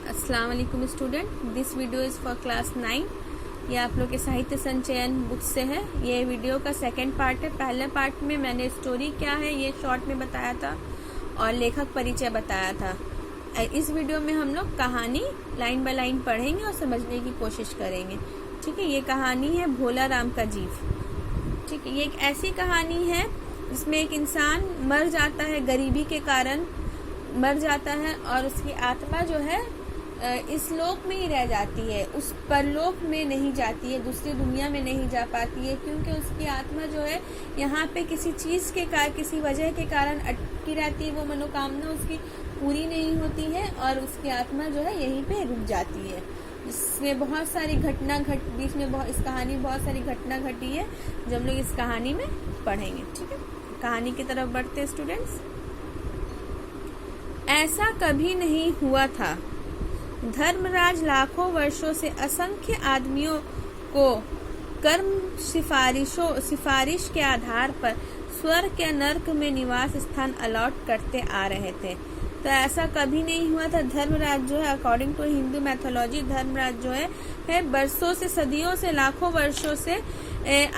अस्सलाम वालेकुम student, this video is for class 9। ये आप लोग के साहित्य संचयन बुक से है। ये वीडियो का सेकंड पार्ट है। पहले पार्ट में मैंने स्टोरी क्या है ये शॉर्ट में बताया था और लेखक परिचय बताया था। इस वीडियो में हम लोग कहानी लाइन बाय लाइन पढ़ेंगे और समझने की कोशिश करेंगे। ठीक है, ये कहानी है भोला राम का जीव। ठीक है, ये एक ऐसी कहानी है जिसमें एक इंसान मर जाता है, गरीबी के कारण मर जाता है और उसकी आत्मा जो है इस लोक में ही रह जाती है, उस परलोक में नहीं जाती है, दूसरी दुनिया में नहीं जा पाती है, क्योंकि उसकी आत्मा जो है यहाँ पे किसी चीज के कारण, किसी वजह के कारण अटकी रहती है। वो मनोकामना उसकी पूरी नहीं होती है और उसकी आत्मा जो है यहीं पे रुक जाती है। इसमें बहुत सारी बीच में इस कहानी में बहुत सारी घटना घटी है जो हम लोग इस कहानी में पढ़ेंगे। ठीक है, कहानी की तरफ बढ़ते स्टूडेंट्स। ऐसा कभी नहीं हुआ था। धर्मराज लाखों वर्षों से असंख्य आदमियों को कर्म सिफारिश के आधार पर स्वर्ग या नर्क में निवास स्थान अलॉट करते आ रहे थे। तो ऐसा कभी नहीं हुआ था। धर्मराज जो है, according to Hindu mythology, Dharmaraj जो है बरसों से, सदियों से, लाखों वर्षों से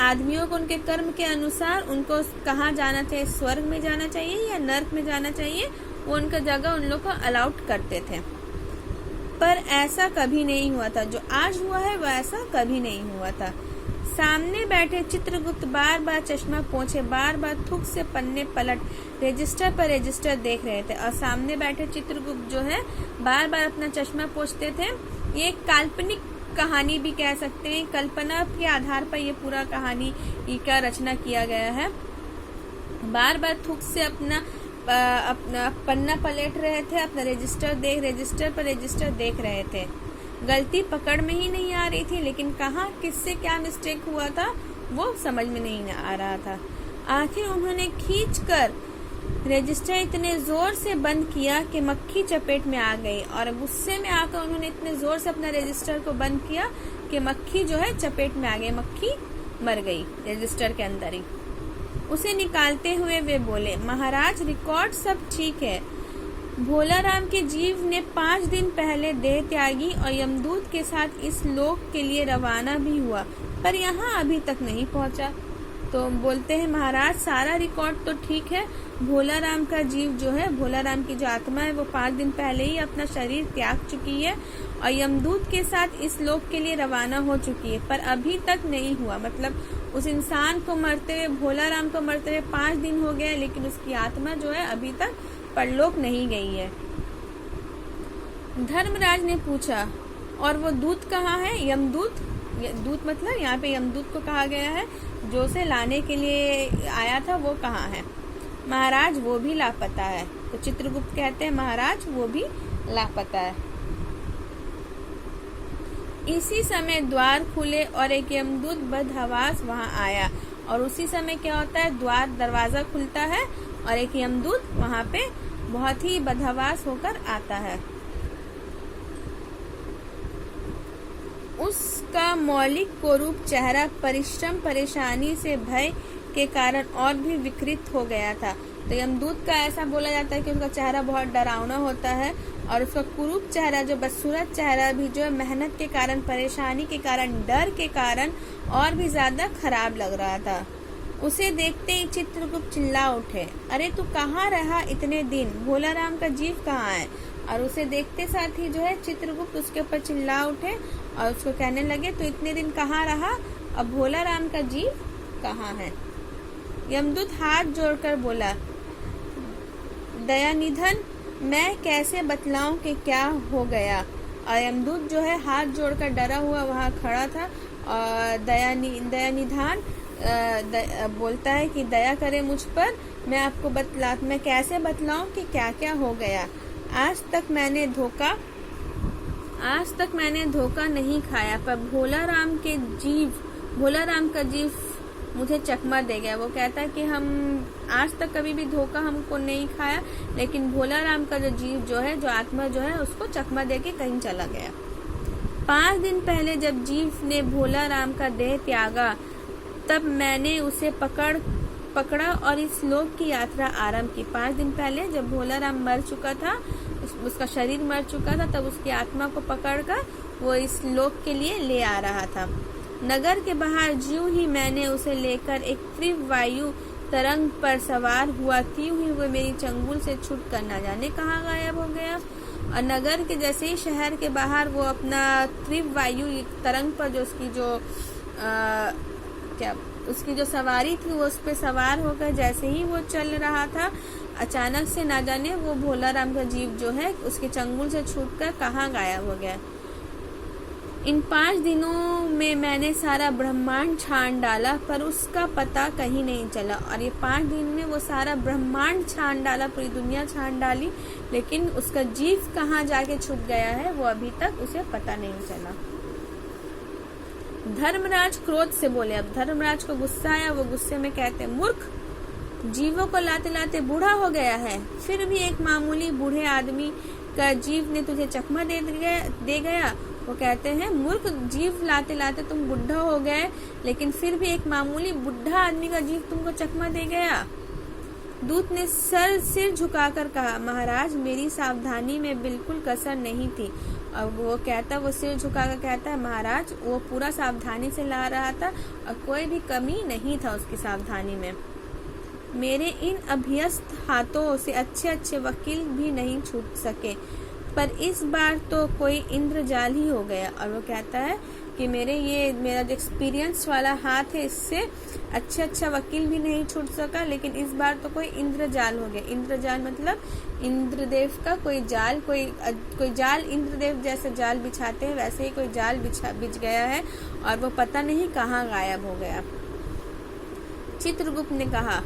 आदमियों को उनके कर्म के अनुसार उनको कहाँ जाना चाहिए, स्वर्ग में जाना चाहिए या नर्क में जाना चाहिए, वो उनका जगह उन लोग को अलाउट करते थे। पर ऐसा कभी नहीं हुआ था। जो आज हुआ है वह ऐसा कभी नहीं हुआ था। सामने बैठे चित्रगुप्त बार बार चश्मा पोंछे, बार बार थूक से पन्ने पलट रजिस्टर पर रजिस्टर देख रहे थे। और सामने बैठे चित्रगुप्त जो है बार बार अपना चश्मा पोंछते थे। ये काल्पनिक कहानी भी कह सकते हैं, कल्पना के आधार पर ये पूरा कहानी का रचना किया गया है। बार बार थूक से अपना पन्ना पलट रहे थे, अपना रजिस्टर पर रजिस्टर देख रहे थे। गलती पकड़ में ही नहीं आ रही थी, लेकिन कहाँ किससे क्या मिस्टेक हुआ था वो समझ में नहीं आ रहा था। आखिर उन्होंने खींचकर रजिस्टर इतने जोर से बंद किया कि मक्खी चपेट में आ गई, और गुस्से में आकर उन्होंने इतने जोर से अपना रजिस्टर को बंद किया कि मक्खी जो है चपेट में आ गई, मक्खी मर गई रजिस्टर के अंदर ही। उसे निकालते हुए वे बोले, महाराज रिकॉर्ड सब ठीक है। भोला राम के जीव ने 5 दिन पहले देह त्यागी और यमदूत के साथ इस लोक के लिए रवाना भी हुआ, पर यहाँ अभी तक नहीं पहुँचा। तो बोलते हैं महाराज सारा रिकॉर्ड तो ठीक है, भोला राम का जीव जो है, भोला राम की जो आत्मा है वो 5 दिन पहले ही अपना शरीर त्याग चुकी है और यमदूत के साथ इस लोक के लिए रवाना हो चुकी है, पर अभी तक नहीं हुआ। मतलब उस इंसान को मरते हुए, भोला राम को मरते हुए 5 दिन हो गए, लेकिन उसकी आत्मा जो है अभी तक परलोक नहीं गई है। धर्मराज ने पूछा, और वो दूत कहाँ है? यमदूत, दूत मतलब यहाँ पे यमदूत को कहा गया है, जो उसे लाने के लिए आया था, वो कहाँ है? महाराज वो भी लापता है। तो चित्रगुप्त कहते हैं महाराज वो भी लापता है। इसी समय द्वार खुले और एक यमदूत बदहवास वहां आया। और उसी समय क्या होता है, दरवाजा खुलता है और एक यमदूत वहां पे बहुत ही बदहवास होकर आता है। उसका मौलिक कुरूप चेहरा परिश्रम, परेशानी से, भय के कारण और भी विकृत हो गया था। तो यमदूत का ऐसा बोला जाता है कि उसका चेहरा बहुत डरावना होता है और उसका कुरूप चेहरा, जो बदसूरत चेहरा भी जो है मेहनत के कारण, परेशानी के कारण, डर के कारण और भी ज्यादा खराब लग रहा था। उसे देखते ही चित्रगुप्त चिल्ला उठे, अरे तू कहाँ रहा इतने दिन? भोला राम का जीव कहाँ है? और उसे देखते साथ ही जो है चित्रगुप्त उसके ऊपर चिल्ला उठे और उसको कहने लगे, तो इतने दिन कहाँ रहा? अब भोला राम का जीव कहाँ है? यमदूत हाथ जोड़कर बोला, दयानिधन मैं कैसे बतलाऊं कि क्या हो गया? और यमदूत जो है हाथ जोड़कर डरा हुआ वहाँ खड़ा था और दयानिधान बोलता है कि दया करे मुझ पर, मैं कैसे बतलाऊं कि क्या क्या हो गया? आज तक मैंने धोखा नहीं खाया, पर भोला राम का जीव मुझे चकमा दे गया। वो कहता है कि हम आज तक कभी भी धोखा हमको नहीं खाया, लेकिन भोला राम का जो जीव जो है, जो आत्मा जो है, उसको चकमा दे के कहीं चला गया। 5 दिन पहले जब जीव ने भोला राम का देह त्यागा, तब मैंने उसे पकड़ा और इस लोक की यात्रा आरंभ की। 5 दिन पहले जब भोला राम मर चुका था, उसका शरीर मर चुका था, तब उसकी आत्मा को पकड़कर वो इस लोक के लिए ले आ रहा था। नगर के बाहर ज्यों ही मैंने उसे लेकर एक तीव्र वायु तरंग पर सवार हुआ, त्यों ही वो मेरी चंगुल से छूट कर न जाने कहाँ गायब हो गया। और नगर के जैसे ही शहर के बाहर वो अपना तीव्र वायु तरंग पर जो उसकी जो सवारी थी वो उस पे सवार होकर जैसे ही वो चल रहा था, अचानक से ना जाने वो भोला राम का जीव जो है उसके चंगुल से छूटकर कहाँ गायब हो गया। इन 5 दिनों में मैंने सारा ब्रह्मांड छान डाला, पर उसका पता कहीं नहीं चला। और ये 5 दिन में वो सारा ब्रह्मांड छान डाला, पूरी दुनिया छान डाली, लेकिन उसका जीव कहाँ जाके छुप गया है वो अभी तक उसे पता नहीं चला। धर्मराज क्रोध से बोले। अब धर्मराज को गुस्सा आया, वो गुस्से में कहते, मूर्ख, जीवों को लाते लाते बूढ़ा हो गया है, फिर भी एक मामूली बूढ़े आदमी का जीव ने तुझे चकमा दे गया। वो कहते हैं, मूर्ख, जीव लाते लाते तुम बुढ़ा हो गए, लेकिन फिर भी एक मामूली बुढ़ा आदमी का जीव तुमको चकमा दे गया। दूत ने सिर झुकाकर कहा, महाराज, मेरी सावधानी में बिल्कुल कसर नहीं थी। और वो सिर झुकाकर कहता है, महाराज, वो पूरा सावधानी से ला रहा था और कोई भी कमी नहीं था उसकी सावधानी में। मेरे इन अभ्यस्त हाथों से अच्छे अच्छे वकील भी नहीं छूट सके, पर इस बार तो कोई इंद्रजाल ही हो गया। और वो कहता है कि मेरा जो एक्सपीरियंस वाला हाथ है, इससे अच्छा वकील भी नहीं छूट सका, लेकिन इस बार तो कोई इंद्रजाल हो गया। इंद्रजाल मतलब इंद्रदेव का कोई जाल, कोई जाल, इंद्रदेव जैसे जाल बिछाते हैं वैसे ही कोई जाल बिछ गया है और वो पता नहीं कहाँ गायब हो गया। चित्रगुप्त ने कहा,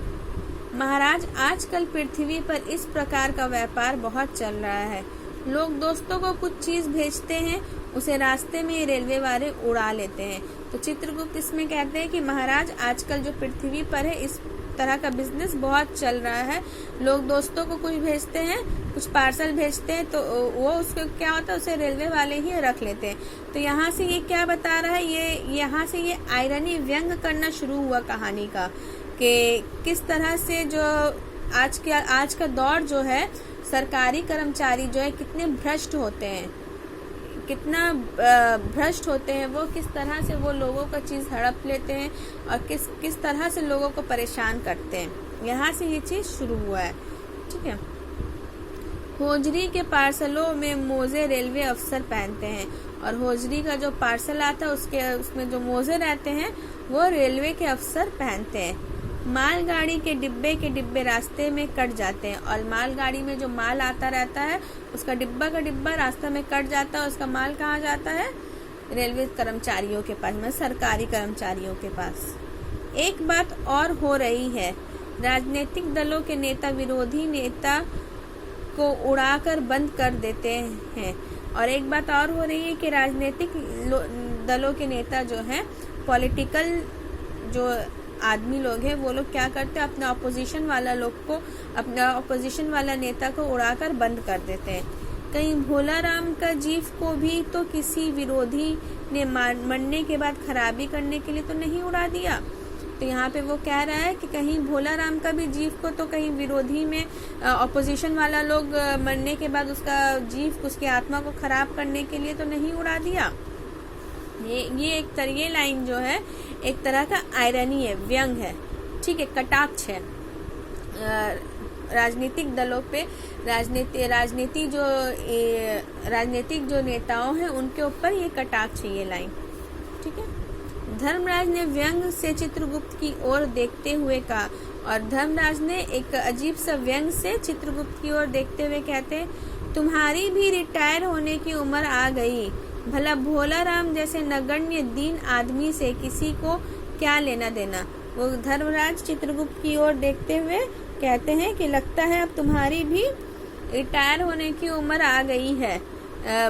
महाराज, आजकल पृथ्वी पर इस प्रकार का व्यापार बहुत चल रहा है। लोग दोस्तों को कुछ चीज भेजते हैं, उसे रास्ते में रेलवे वाले उड़ा लेते हैं। तो चित्रगुप्त इसमें कहते हैं कि महाराज, आजकल जो पृथ्वी पर है इस तरह का बिजनेस बहुत चल रहा है। लोग दोस्तों को कुछ भेजते हैं, कुछ पार्सल भेजते हैं, तो वो उसको क्या होता है, उसे रेलवे वाले ही रख लेते हैं। तो यहाँ से ये क्या बता रहा है, यहाँ से ये आयरनी व्यंग करना शुरू हुआ कहानी का, कि किस तरह से जो आज का दौर जो है, सरकारी कर्मचारी जो है कितने भ्रष्ट होते हैं, कितना भ्रष्ट होते हैं वो, किस तरह से वो लोगों का चीज हड़प लेते हैं और किस तरह से लोगों को परेशान करते हैं। यहाँ से ये चीज शुरू हुआ है। ठीक है। होजरी के पार्सलों में मोजे रेलवे अफसर पहनते हैं, और होजरी का जो पार्सल आता है उसमें जो मोजे रहते हैं वो रेलवे के अफसर पहनते हैं। मालगाड़ी के डिब्बे रास्ते में कट जाते हैं, और मालगाड़ी में जो माल आता रहता है उसका डिब्बा रास्ते में कट जाता है। उसका माल कहाँ जाता है, रेलवे कर्मचारियों के पास, मतलब सरकारी कर्मचारियों के पास। एक बात और हो रही है, राजनीतिक दलों के नेता विरोधी नेता को उड़ाकर बंद कर देते हैं। और एक बात और हो रही है कि राजनीतिक दलों के नेता जो हैं, पॉलिटिकल जो आदमी लोग हैं, वो लोग क्या करते हैं, अपने ऑपोजिशन वाला नेता को उड़ाकर बंद कर देते हैं। कहीं भोला राम का जीव को भी तो किसी विरोधी ने मरने के बाद खराबी करने के लिए तो नहीं उड़ा दिया। तो यहाँ पे वो कह रहा है कि कहीं भोला राम का भी जीव को तो कहीं विरोधी में ऑपोजिशन वाला लोग मरने के बाद उसका जीव, उसकी आत्मा को खराब करने के लिए तो नहीं उड़ा दिया। ये लाइन जो है एक तरह का आयरनी है, व्यंग है, ठीक है, कटाक्ष है राजनीतिक दलों पे, राजनीतिक जो नेताओं हैं उनके ऊपर ये कटाक्ष है, ये लाइन। ठीक है। धर्मराज ने व्यंग से चित्रगुप्त की ओर देखते हुए कहा, और धर्मराज ने एक अजीब सा व्यंग से चित्रगुप्त की ओर देखते हुए कहते, तुम्हारी भी रिटायर होने की उम्र आ गई, भला भोला राम जैसे नगण्य दीन आदमी से किसी को क्या लेना देना। वो धर्मराज चित्रगुप्त की ओर देखते हुए कहते हैं कि लगता है अब तुम्हारी भी रिटायर होने की उम्र आ गई है,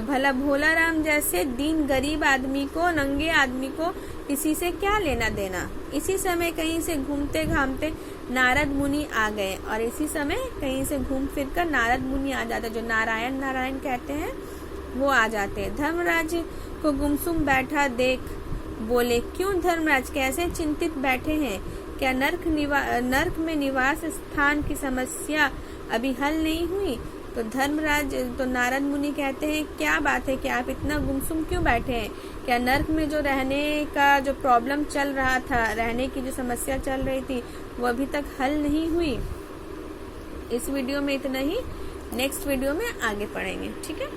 भला भोला राम जैसे दीन गरीब आदमी को, नंगे आदमी को किसी से क्या लेना देना। इसी समय कहीं से घूमते घामते नारद मुनि आ गए, और इसी समय कहीं से घूम फिर कर नारद मुनि आ जाते, जो नारायण कहते हैं वो आ जाते हैं। धर्मराज को गुमसुम बैठा देख बोले, क्यों धर्मराज, कैसे चिंतित बैठे हैं? क्या नर्क में निवास स्थान की समस्या अभी हल नहीं हुई? तो नारद मुनि कहते हैं, क्या बात है कि आप इतना गुमसुम क्यों बैठे हैं? क्या नर्क में जो रहने का जो प्रॉब्लम चल रहा था, रहने की जो समस्या चल रही थी, वो अभी तक हल नहीं हुई? इस वीडियो में इतना ही, नेक्स्ट वीडियो में आगे पढ़ेंगे। ठीक है।